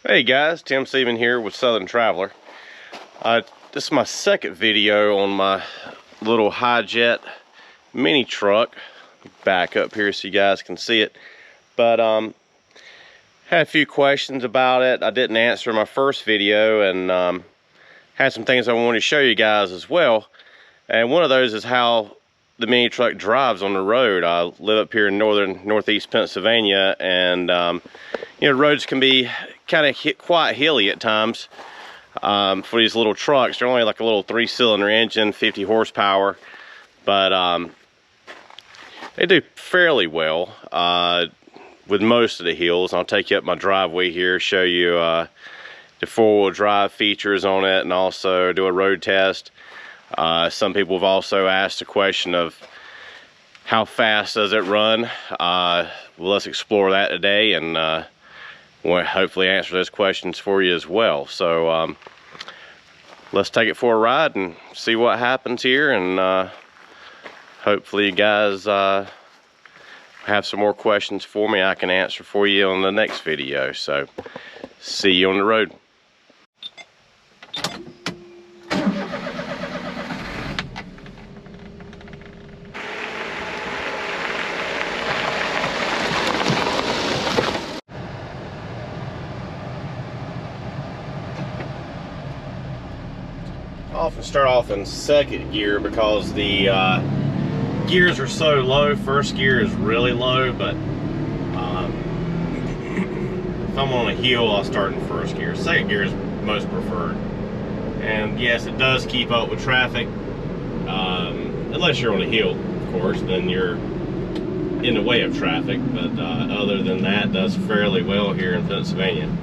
Hey guys, Tim Seaman here with Southern Traveler. This is my second video on my little Hijet mini truck. Back up here so you guys can see it. But had a few questions about it. I didn't answer in my first video, and had some things I wanted to show you guys as well. And one of those is how the mini truck drives on the road. I live up here in northeast Pennsylvania, and you know, roads can be kind of quite hilly at times for these little trucks. They're only like a little 3-cylinder engine, 50 horsepower, but they do fairly well with most of the hills. I'll take you up my driveway here, show you the 4-wheel drive features on it, and also do a road test. Some people have also asked the question of how fast does it run. Well, let's explore that today, and we'll hopefully answer those questions for you as well. So let's take it for a ride and see what happens here, and hopefully you guys have some more questions for me I can answer for you on the next video. So see you on the road. I often start off in second gear because the gears are so low. First gear is really low, but if I'm on a hill, I'll start in first gear. Second gear is most preferred. And yes, it does keep up with traffic. Unless you're on a hill, of course, then you're in the way of traffic. But other than that, it does fairly well here in Pennsylvania.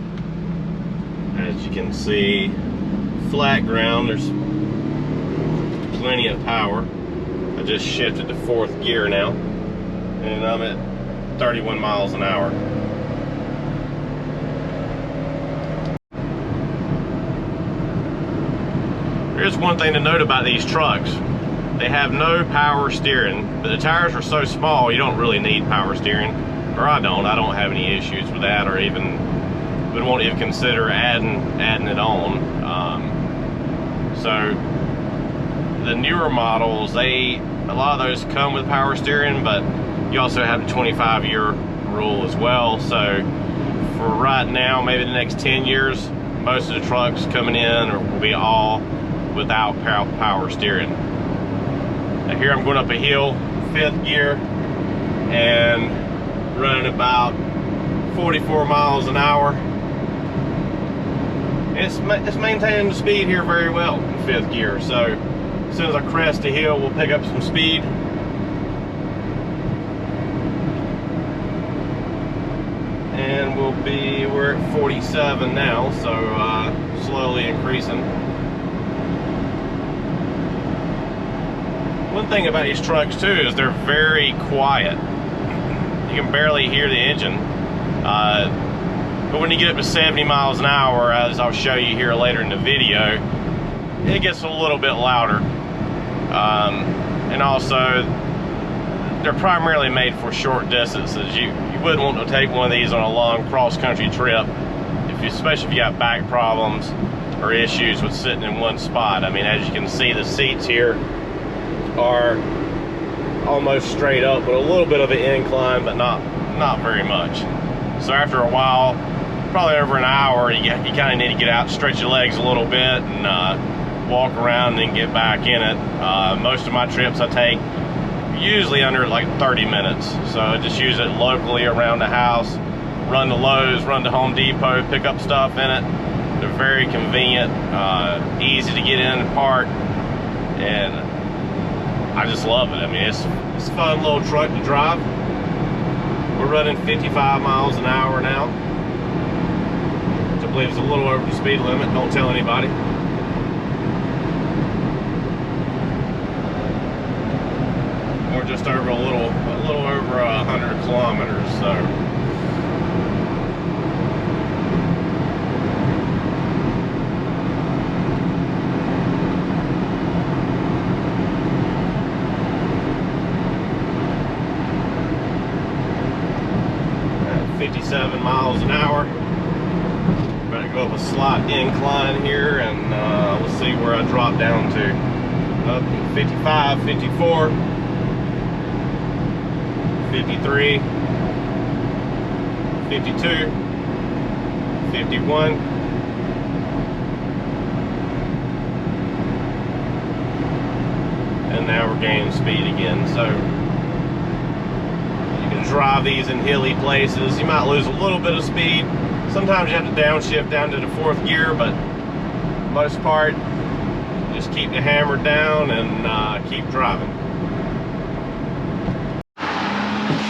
As you can see, flat ground, there's plenty of power. I just shifted to fourth gear now, and I'm at 31 miles an hour. Here's one thing to note about these trucks. They have no power steering, but the tires are so small you don't really need power steering, or I don't have any issues with that, or even would want to even consider adding it on. So the newer models, a lot of those come with power steering, but you also have the 25-year rule as well. So for right now, maybe the next 10 years, most of the trucks coming in will be all without power steering. Now here I'm going up a hill, 5th gear, and running about 44 miles an hour. It's maintaining the speed here very well in 5th gear. So as soon as I crest a hill, we'll pick up some speed. And we're at 47 now, so slowly increasing. One thing about these trucks too is they're very quiet. You can barely hear the engine. But when you get up to 70 miles an hour, as I'll show you here later in the video, it gets a little bit louder. And also, they're primarily made for short distances. You wouldn't want to take one of these on a long cross-country trip, especially if you got back problems or issues with sitting in one spot. I mean, as you can see, the seats here are almost straight up with a little bit of an incline, but not very much. So after a while, probably over an hour, you kind of need to get out, stretch your legs a little bit, and walk around and then get back in it. Most of my trips I take usually under like 30 minutes. So I just use it locally around the house, run to Lowe's, run to Home Depot, pick up stuff in it. They're very convenient, easy to get in and park, and I just love it. I mean, it's a fun little truck to drive. We're running 55 miles an hour now, which I believe is a little over the speed limit. Don't tell anybody. We're just over a little over 100 kilometers. So. At 57 miles an hour. go up a slight incline here, and we'll see where I drop down to. Up 55, 54, 53, 52, 51, and now we're gaining speed again. So you can drive these in hilly places. You might lose a little bit of speed. Sometimes you have to downshift down to the 4th gear, but for the most part, just keep the hammer down and keep driving.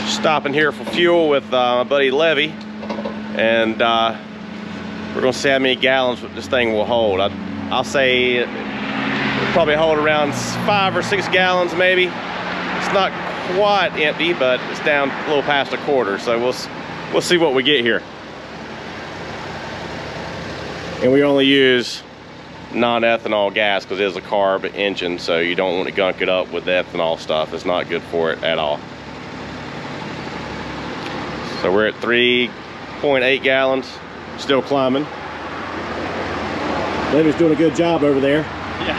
Stopping here for fuel with my buddy Levy, and we're gonna see how many gallons this thing will hold. I'll say it'll probably hold around 5 or 6 gallons maybe. It's not quite empty, but it's down a little past a quarter, so we'll see what we get here. And we only use non-ethanol gas because it is a carb engine, so you don't want to gunk it up with the ethanol stuff. It's not good for it at all. So we're at 3.8 gallons, still climbing. Levy's doing a good job over there. Yeah.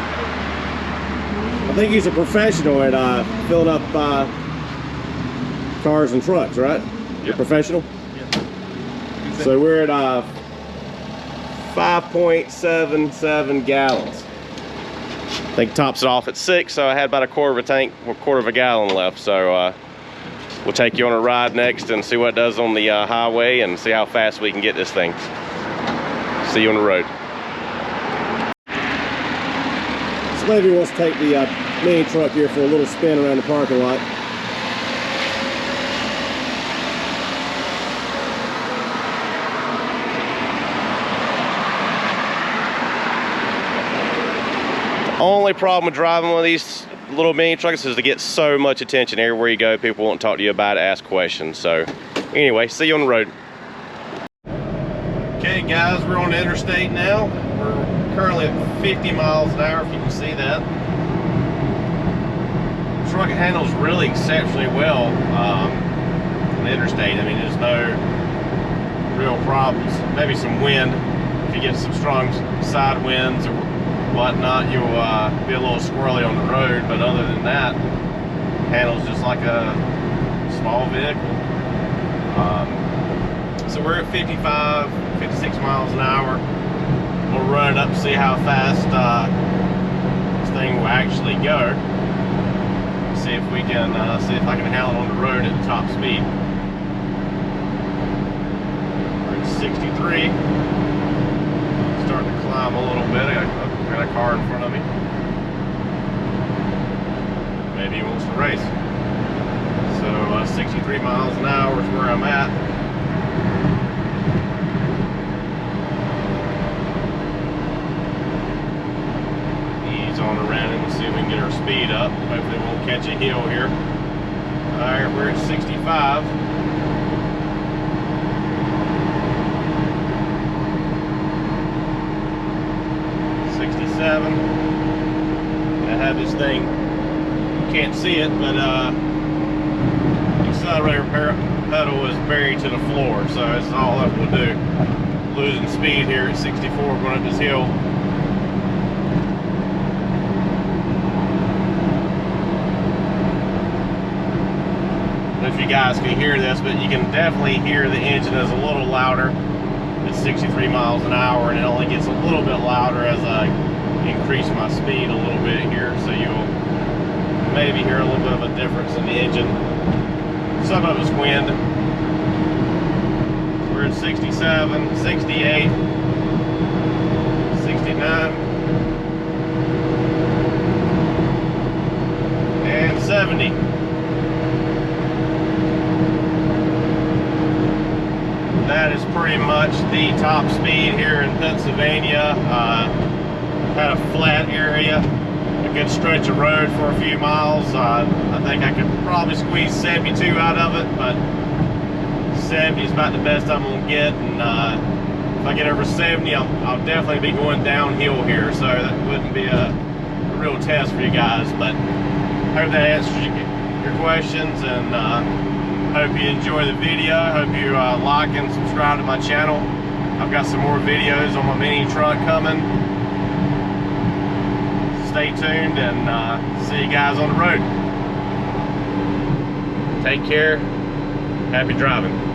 I think he's a professional at filling up cars and trucks, right? Yeah. You're a professional? Yeah. So we're at 5.77 gallons. I think tops it off at 6, so I had about a quarter of a gallon left. So we'll take you on a ride next and see what it does on the highway and see how fast we can get this thing. See you on the road. So Levy wants to take the mini truck here for a little spin around the parking lot. Only problem with driving one of these little mini trucks is to get so much attention. Everywhere you go, people want to talk to you about it, ask questions. So anyway, see you on the road. Okay guys, we're on the interstate now. We're currently at 50 miles an hour, if you can see that. The truck handles really exceptionally well on the interstate. I mean, there's no real problems. Maybe some wind. If you get some strong side winds or whatnot, you'll be a little squirrely on the road, but other than that, handles just like a small vehicle. So we're at 55, 56 miles an hour. We'll run it up and see how fast this thing will actually go. See if we can, see if I can handle it on the road at top speed. We're at 63. Starting to climb a little bit. I got a car in front of me. Maybe he wants to race. So 63 miles an hour is where I'm at. Ease on around and see if we can get our speed up. Hopefully we won't catch a hill here. Alright, we're at 65. 67. I have this thing, you can't see it, but the accelerator pedal is buried to the floor, so that's all that will do. Losing speed here at 64 going up this hill. I don't know if you guys can hear this, but you can definitely hear the engine is a little louder at 63 miles an hour, and it only gets a little bit louder as I increase my speed a little bit here, so you'll maybe hear a little bit of a difference in the engine. Some of it's wind. We're at 67, 68, 69, and 70. That is pretty much the top speed here in Pennsylvania. Kind of flat area, a good stretch of road for a few miles. I think I could probably squeeze 72 out of it, but 70 is about the best I'm gonna get. And if I get over 70, I'll definitely be going downhill here, so that wouldn't be a real test for you guys. But I hope that answers your questions, and hope you enjoy the video. Hope you like and subscribe to my channel. I've got some more videos on my mini truck coming. Stay tuned and see you guys on the road. Take care. Happy driving.